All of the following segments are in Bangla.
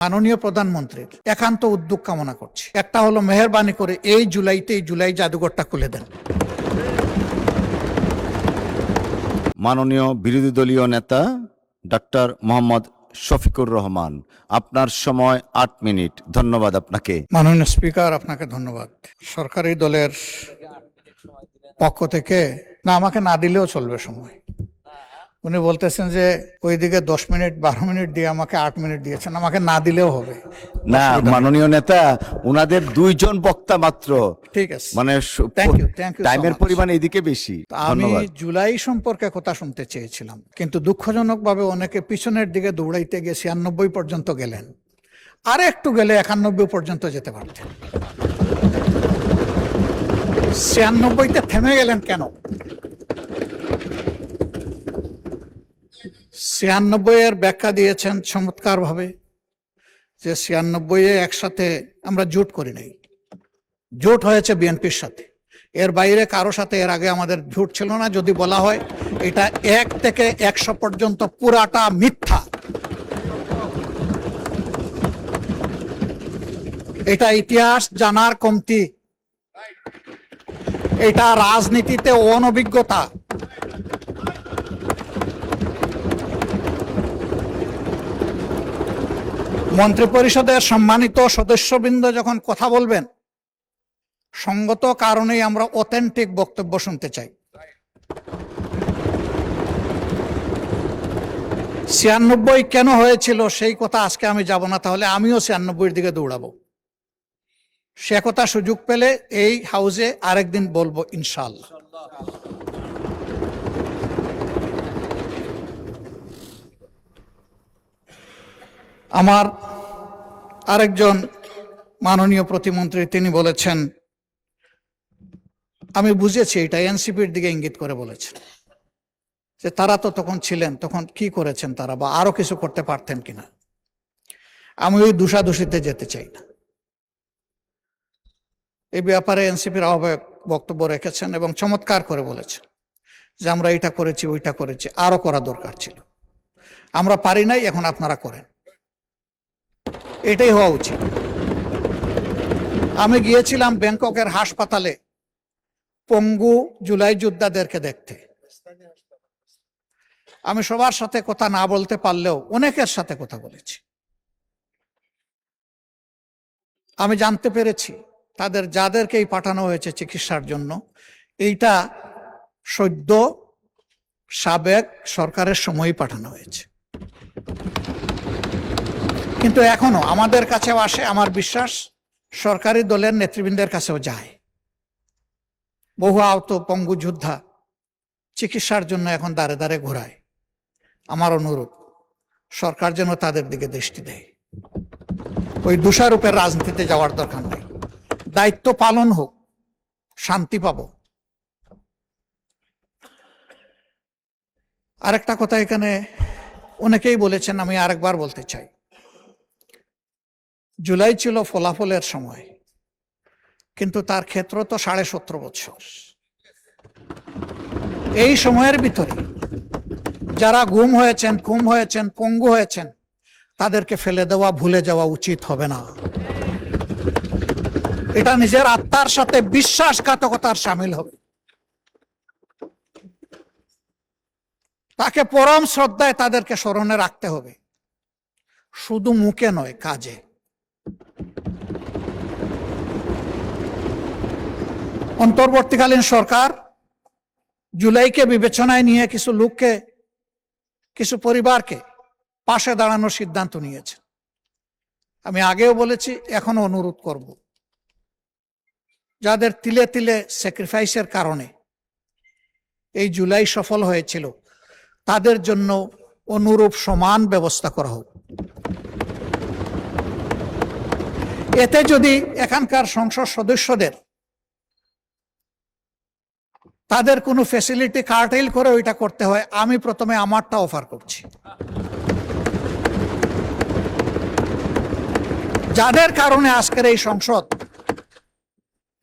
মাননীয় প্রধানমন্ত্রীর একান্ত উদ্যোগ কামনা করছি। একটা হলো মেহেরবানি করে এই জুলাই জাদুঘরটা খুলে দেন। মাননীয় বিরোধী দলীয় নেতা ডক্টর মোহাম্মদ শফিকুর রহমান, আপনার সময় 8 মিনিট। ধন্যবাদ আপনাকে। মাননীয় স্পিকার, আপনাকে ধন্যবাদ। সরকারি দলের পক্ষ থেকে আমাকে না দিলেও চলবে সময়। উনি বলতেছেন যে ওইদিকে 10 মিনিট 12 মিনিট দিয়ে আমাকে 8 মিনিট দিয়েছেন, আমাকে না দিলেও হবে। না মাননীয় নেতা, উনাদের 2 জন বক্তা মাত্র। ঠিক আছে, মানে থ্যাংক ইউ টাইমের পরিমাণ এদিকে বেশি। আমি জুলাই সম্পর্কে কথা শুনতে চেয়েছিলাম, কিন্তু দুঃখজনকভাবে অনেকে পিছনের দিকে দৌড়াইতে গিয়ে 96 পর্যন্ত গেলেন। আর একটু গেলে 91 পর্যন্ত যেতে পারতেন। 96তে থেমে গেলেন কেন? 96 ব্যাখ্যা দিয়েছেন চমৎকার ভাবে, যে 96 একসাথে আমরা জোট করি নাই, জোট হয়েছে বিএনপির সাথে। এর বাইরে কারো সাথে এর আগে আমাদের জোট ছিল না। যদি বলা হয় এটা 1 থেকে 100 পর্যন্ত পুরাটা মিথ্যা। এটা ইতিহাস জানার কমতি, এটা রাজনীতিতে অনভিজ্ঞতা। মন্ত্রিপরিষদের সম্মানিত সদস্যবৃন্দ যখন কথা বলবেন, সঙ্গত কারণেই আমরা অথেন্টিক বক্তব্য শুনতে চাই। 96 কেন হয়েছিল সেই কথা আজকে আমি যাব না, তাহলে আমিও 96 দিকে দৌড়াবো। সে কথা সুযোগ পেলে এই হাউসে আরেকদিন বলবো ইনশাআল্লাহ। আমার আরেকজন মাননীয় প্রতিমন্ত্রী তিনি বলেছেন, আমি বুঝেছি এটা এনসিপির দিকে ইঙ্গিত করে বলেছেন, যে তারা তো তখন ছিলেন, তখন কি করেছেন তারা, বা আরো কিছু করতে পারতেন কিনা। আমি ওই দোষাদোষিতে যেতে চাই না। এই ব্যাপারে এনসিপির আহ্বায়ক বক্তব্য রেখেছেন এবং চমৎকার করে বলেছেন যে আমরা এটা করেছি ওইটা করেছি, আরো করা দরকার ছিল, আমরা পারি নাই, এখন আপনারা করেন। এটাই হওয়া উচিত। আমি গিয়েছিলাম ব্যাংককের হাসপাতালে পঙ্গু জুলাই যোদ্ধাদেরকে দেখতে। আমি সবার সাথে কথা না বলতে পারলেও অনেকের সাথে কথা বলেছি। আমি জানতে পেরেছি যাদেরকেই পাঠানো হয়েছে চিকিৎসার জন্য, এইটা সদ্য সাবেক সরকারের সময়ই পাঠানো হয়েছে। কিন্তু এখনো আমাদের কাছেও আসে, আমার বিশ্বাস সরকারি দলের নেতৃবৃন্দের কাছেও যায়। বহু আহত পঙ্গু যোদ্ধা চিকিৎসার জন্য এখন দাঁড়ে দাঁড়ে ঘোরায়। আমার অনুরোধ, সরকার যেন তাদের দিকে দৃষ্টি দেয়। ওই দোষারোপের রাজনীতিতে যাওয়ার দরকার নেই, দায়িত্ব পালন হোক, শান্তি পাব। আরেকটা কথা এখানে অনেকেই বলেছেন, আমি আরেকবার বলতে চাই। জুলাই ছিল ফলাফলের সময়, কিন্তু তার ক্ষেত্র তো 17.5 বছর। এই সময়ের ভিতরে যারা গুম হয়েছেন, খুন হয়েছেন, পঙ্গু হয়েছেন, তাদেরকে ফেলে দেওয়া, ভুলে যাওয়া উচিত হবে না। এটা নিজের আত্মার সাথে বিশ্বাসঘাতকতার সামিল হবে। তাকে পরম শ্রদ্ধায় তাদেরকে স্মরণে রাখতে হবে, শুধু মুখে নয়, কাজে। অন্তর্বর্তীকালীন সরকার জুলাইকে বিবেচনায় নিয়ে কিছু লোককে, কিছু পরিবারকে পাশে দাঁড়ানোর সিদ্ধান্ত নিয়েছে। আমি আগেও বলেছি, এখনো অনুরোধ করব, যাদের তিলে তিলে স্যাক্রিফাইসের কারণে এই জুলাই সফল হয়েছিল, তাদের জন্য অনুরূপ সমান ব্যবস্থা করা হোক। এতে যদি এখানকার সংসদ সদস্যদের তাদের কোনো ফ্যাসিলিটি কার্টেল করে ওইটা করতে হয়, আমি প্রথমে আমারটা অফার করছি। যাদের কারণে আজকের এই সংসদ,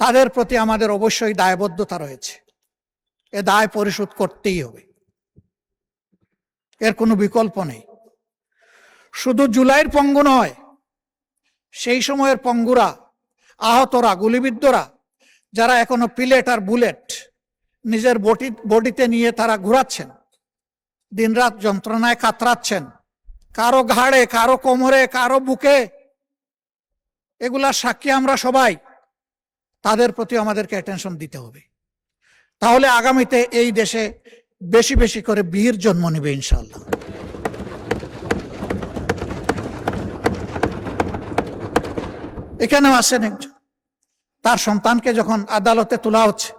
তাদের প্রতি আমাদের অবশ্যই দায়বদ্ধতা রয়েছে। এ দায় পরিশোধ করতেই হবে, এর কোনো বিকল্প নেই। শুধু জুলাইয়ের পঙ্গু নয়, সেই সময়ের পঙ্গুরা, আহতরা, গুলিবিদ্ধরা, যারা এখনো পিলেট আর বুলেট নিজের বডিতে নিয়ে তারা ঘুরাচ্ছেন, দিনরাত যন্ত্রণায় কাতরাচ্ছেন, কারো ঘাড়ে, কারো কোমরে, কারো বুকে, এগুলা সাক্ষী আমরা সবাই। তাদের প্রতি আমাদেরকে অ্যাটেনশন দিতে হবে। তাহলে আগামীতে এই দেশে বেশি বেশি করে বীর জন্ম নেবে ইনশাআল্লাহ। এখানেও আছেন একজন, তার সন্তানকে যখন আদালতে তোলা হচ্ছে,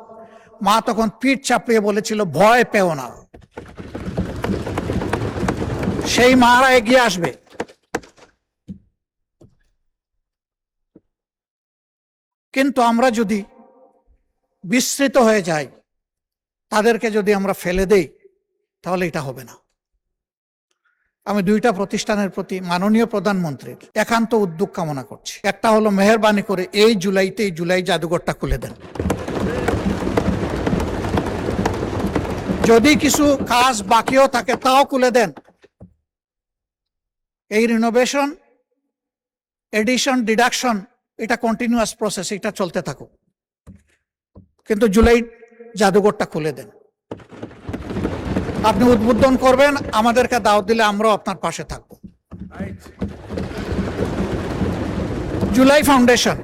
মা তখন পিঠ চাপড়িয়ে বলেছিল, ভয় পেও না। সেই মারা এগিয়ে আসবে। কিন্তু আমরা যদি বিস্মৃত হয়ে যাই, তাদেরকে যদি আমরা ফেলে দেই, তাহলে এটা হবে না। আমি দুইটা প্রতিষ্ঠানের প্রতি মাননীয় প্রধানমন্ত্রীর একান্ত উদ্যোগ কামনা করছি। একটা হলো, মেহেরবানি করে এই জুলাই জাদুঘরটা খুলে দেন। যদি কিছু কাজ বাকিও থাকে তাও খুলে দেন। এই রিনোভেশন, এডিশন, ডিডাকশন, এটা কন্টিনিউয়াস প্রসেস, এটা চলতে থাকুক, কিন্তু জুলাই জাদুঘরটা খুলে দেন। আপনি উদ্বোধন করবেন, আমাদেরকে দাওয়াত দিলে আমরাও আপনার পাশে থাকব। জুলাই ফাউন্ডেশন,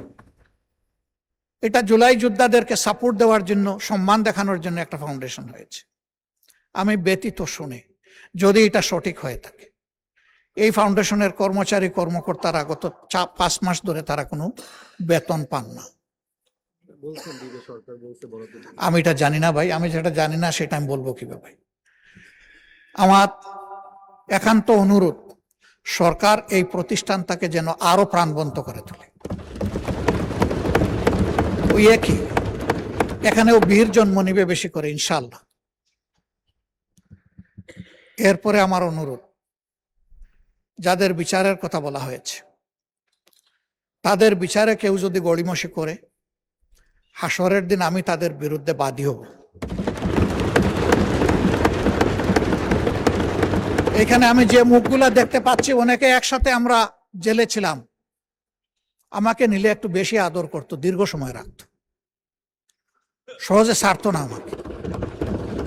এটা জুলাই যোদ্ধাদেরকে সাপোর্ট দেওয়ার জন্য, সম্মান দেখানোর জন্য একটা ফাউন্ডেশন হয়েছে। আমি ব্যতীত শুনে, যদি এটা সঠিক হয়ে থাকে, এই ফাউন্ডেশনের কর্মচারী কর্মকর্তারা গত 5 মাস ধরে তারা কোনো বেতন পান না। আমি এটা জানি না ভাই, আমি যেটা জানি না সেটা আমি বলবো কিভাবে? আমার একান্ত অনুরোধ, সরকার এই প্রতিষ্ঠানটাকে যেন আরো প্রাণবন্ত করে তোলে। ওই একই, এখানেও বীর জন্ম নিবে বেশি করে ইনশাআল্লাহ। এরপরে আমার অনুরোধ, যাদের বিচারের কথা বলা হয়েছে, তাদের বিচারে কেউ যদি গড়িমসি করে, হাসরের দিন আমি তাদের বিরুদ্ধে বাদী হব। এখানে আমি যে মুখগুলা দেখতে পাচ্ছি, অনেকে একসাথে আমরা জেলে ছিলাম, আমাকে নিলে একটু বেশি আদর করত, দীর্ঘ সময় রাখত, সহজে ছাড়তো না আমাকে।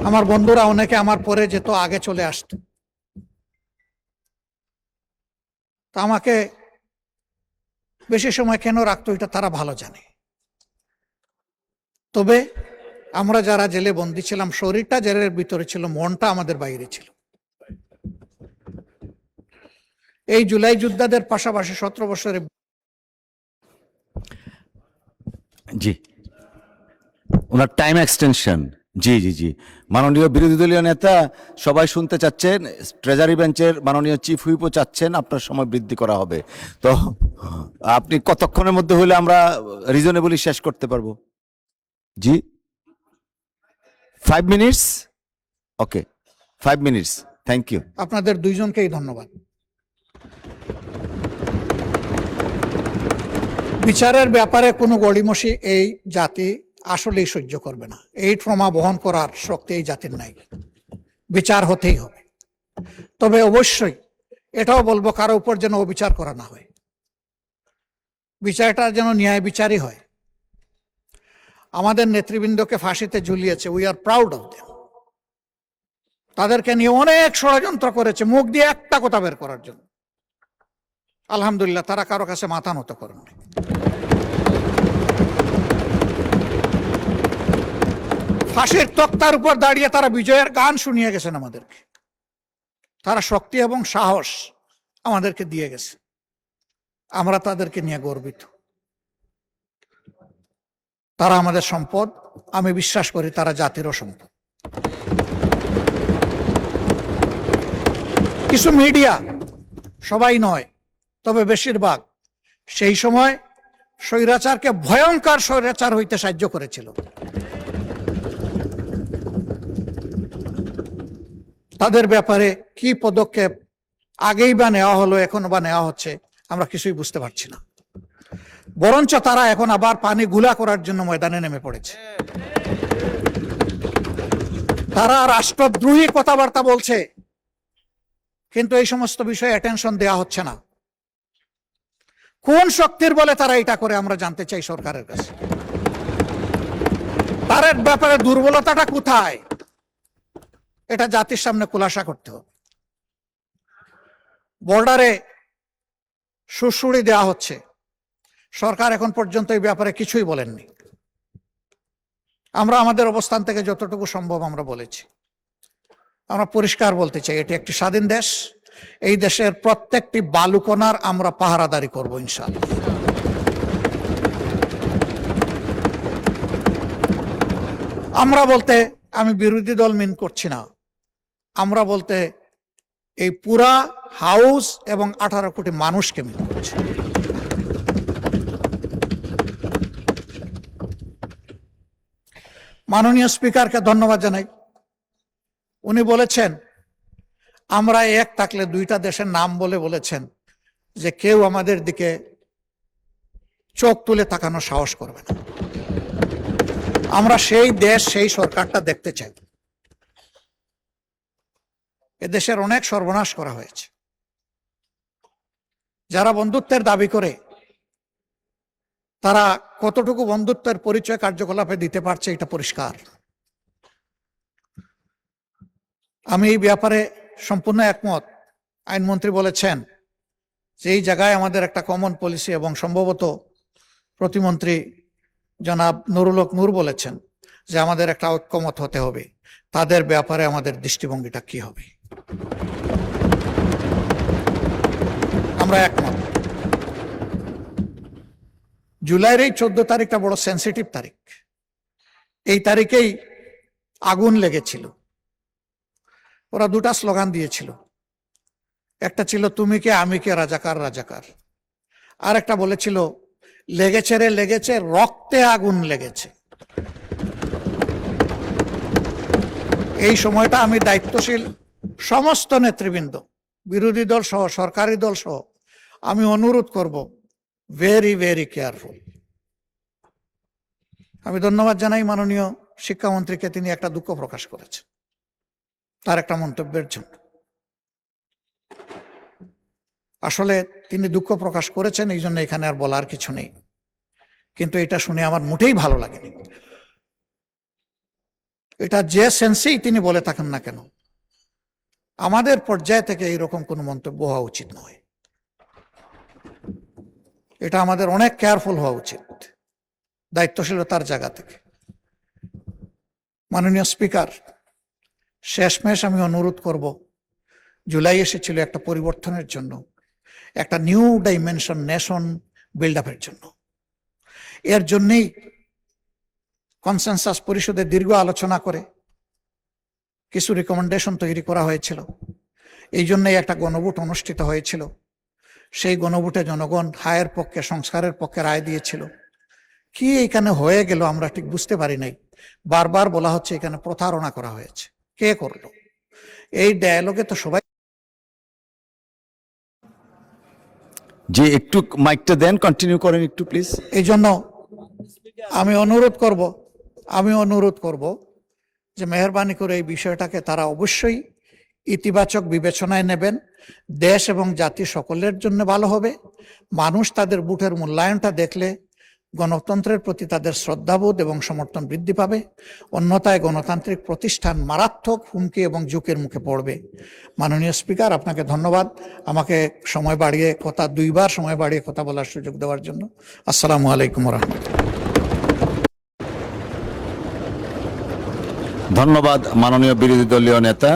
আমার বন্ধুরা অনেকে আমার পরে যেত, আগে চলে আসতো। তা আমাকে বেশি সময় কেন রাখতো, এটা তারা ভালো জানে। তবে আমরা যারা জেলে বন্দী ছিলাম, শরীরটা জেলের ভিতরে ছিল, মনটা আমাদের বাইরে ছিল। এই জুলাই যোদ্ধাদের পাশাপাশি 17 বছরে। জি, ওনার টাইম এক্সটেনশন। জি জি জি, মাননীয় বিরোধী দলীয় নেতা সবাই শুনতে চাচ্ছেন, ট্রেজারি বেঞ্চের মাননীয় চিফ হুইপও চাচ্ছেন আপনার সময় বৃদ্ধি করা হবে। তো আপনি কতক্ষণের মধ্যে হলে আমরা রিজনেবলি শেষ করতে পারবো? জি, 5 minutes. Okay, 5 minutes. Thank you. আপনাদের দুইজনকেই ধন্যবাদ। বিচারের ব্যাপারে কোনো গড়িমসি এই জাতি আসলেই সহ্য করবে না। এই ট্রমা বহন করার শক্তি এই জাতির নাই। বিচার হতেই হবে। তবে অবশ্যই এটাও বলবো, কারো উপর যেন অবিচার করা না হয়। বিচারটা যেন ন্যায় বিচারই হয়। আমাদের নেতৃবৃন্দকে ফাঁসিতে ঝুলিয়েছে, we are proud of them. তাদেরকে নিয়ে অনেক ষড়যন্ত্র করেছে মুখ দিয়ে একটা কথা বের করার জন্য। আলহামদুলিল্লাহ, তারা কারো কাছে মাথা নত করেননি। ফাঁসির তক্তার উপর দাঁড়িয়ে তারা বিজয়ের গান শুনিয়ে গেছেন আমাদেরকে। তারা শক্তি এবং সাহস আমাদেরকে দিয়ে গেছে। আমরা তাদেরকে নিয়ে গর্বিত। তারা আমাদের সম্পদ। আমি বিশ্বাস করি তারা জাতিরও সম্পদ। কিছু মিডিয়া, সবাই নয় তবে বেশিরভাগ, সেই সময় স্বৈরাচারকে ভয়ঙ্কর স্বৈরাচার হইতে সাহায্য করেছিল। তাদের ব্যাপারে কি পদক্ষেপ আগেই বা নেওয়া হলো, এখনো বা নেওয়া হচ্ছে, আমরা কিছুই বুঝতে পারছি না। বরঞ্চ তারা এখন আবার পানি গুলা করার জন্য ময়দানে নেমে পড়েছে। তারা রাষ্ট্রদ্রোহী কথাবার্তা বলছে, কিন্তু এই সমস্ত বিষয়ে অ্যাটেনশন দেওয়া হচ্ছে না। কোন শক্তির বলে তারা এটা করে আমরা জানতে চাই সরকারের কাছে। তার ব্যাপারে দুর্বলতাটা কোথায়, এটা জাতির সামনে খুলাসা করতে হবে। বর্ডারে সুড়সুড়ি দেওয়া হচ্ছে, সরকার এখন পর্যন্ত এই ব্যাপারে কিছুই বলেননি। আমরা আমাদের অবস্থান থেকে যতটুকু সম্ভব আমরা বলেছি। আমরা পরিষ্কার বলতে চাই, এটি একটি স্বাধীন দেশ। এই দেশের প্রত্যেকটি বালুকণার আমরা পাহারাদারি করব ইনশাআল্লাহ। আমরা বলতে আমি বিরোধী দল মিন করছি না, আমরা বলতে এই পুরা হাউস এবং 18 কোটি মানুষকে মিন করছি। মাননীয় স্পিকারকে ধন্যবাদ জানাই। উনি বলেছেন আমরা এক থাকলে দুইটা দেশের নাম বলেছেন যে কেউ আমাদের দিকে চোখ তুলে তাকানোর সাহস করবে না। আমরা সেই দেশ, সেই সরকারটা দেখতে চাই। এদেশের অনেক সর্বনাশ করা হয়েছে। যারা বন্ধুত্বের দাবি করে তারা কতটুকু বন্ধুত্বের পরিচয় কার্যকলাপে দিতে পারছে এটা পরিষ্কার। আমি এই ব্যাপারে সম্পূর্ণ একমত। আইনমন্ত্রী বলেছেন যে এই জায়গায় আমাদের একটা কমন পলিসি, এবং সম্ভবত প্রতিমন্ত্রী জনাব নুরুল হক নূর বলেছেন যে আমাদের একটা ঐক্যমত হতে হবে, তাদের ব্যাপারে আমাদের দৃষ্টিভঙ্গিটা কি হবে। আমরা একমত। জুলাইয়ের এই 14 তারিখটা বড় সেন্সিটিভ তারিখ। এই তারিখেই আগুন লেগেছিল। ওরা দুটা স্লোগান দিয়েছিল, একটা ছিল তুমি কে আমি কে রাজাকার রাজাকার, আর একটা বলেছিল লেগেছে রে লেগেছে, রক্তে আগুন লেগেছে। এই সময়টা আমি দায়িত্বশীল সমস্ত নেতৃবৃন্দ, বিরোধী দল সহ সরকারি দল সহ আমি অনুরোধ করব, ভেরি ভেরি কেয়ারফুল। আমি ধন্যবাদ জানাই মাননীয় শিক্ষামন্ত্রীকে, তিনি একটা দুঃখ প্রকাশ করেছেন তার একটা মন্তব্যের জন্য। আসলে তিনি দুঃখ প্রকাশ করেছেন, এই জন্য এখানে আর বলার কিছু নেই। কিন্তু এটা শুনে আমার মোটেই ভালো লাগেনি। এটা যে সেন্সেই তিনি বলে থাকেন না কেন, আমাদের পর্যায় থেকে এইরকম কোনো মন্তব্য হওয়া উচিত নয়। এটা আমাদের অনেক কেয়ারফুল হওয়া উচিত দায়িত্বশীলতার জায়গা থেকে। মাননীয় স্পিকার, শেষমেশ আমি অনুরোধ করব, জুলাই এসেছিল একটা পরিবর্তনের জন্য, একটা নিউ ডাইমেনশন নেশন বিল্ড আপের জন্য। এর জন্যই কনসেনসাস পরিষদে দীর্ঘ আলোচনা করে কিছু রিকমেন্ডেশন তৈরি করা হয়েছিল। এই জন্যই একটা গণভোট অনুষ্ঠিত হয়েছিল। সেই গণভোটে জনগণ হায়ের পক্ষে, সংস্কারের পক্ষে রায় দিয়েছিল। কি এখানে হয়ে গেল আমরা ঠিক বুঝতে পারি নাই। বারবার বলা হচ্ছে এখানে প্রতারণা করা হয়েছে। কে করলো? এই ডায়ালগে তো সবাই। যে একটু মাইকটা দেন, কন্টিনিউ করেন একটু প্লিজ। এই জন্য আমি অনুরোধ করব যে মেহরবানি করে এই বিষয়টাকে তারা অবশ্যই ইতিবাচক বিবেচনায় নেবেন। দেশ এবং জাতি সকলের জন্য ভালো হবে। মানুষ তাদের ভোটের মূল্যায়নটা দেখলে গণতন্ত্রের প্রতি তাদের শ্রদ্ধাবোধ এবং সমর্থন বৃদ্ধি পাবে। অন্যথায় গণতান্ত্রিক প্রতিষ্ঠান মারাত্মক হুমকি এবং ঝুঁকির মুখে পড়বে। মাননীয় স্পিকার, আপনাকে ধন্যবাদ আমাকে দুইবার সময় বাড়িয়ে কথা বলার সুযোগ দেওয়ার জন্য। আসসালামু আলাইকুম ওয়া রাহমাতুল্লাহ। ধন্যবাদ মাননীয় বিরোধী দলীয় নেতা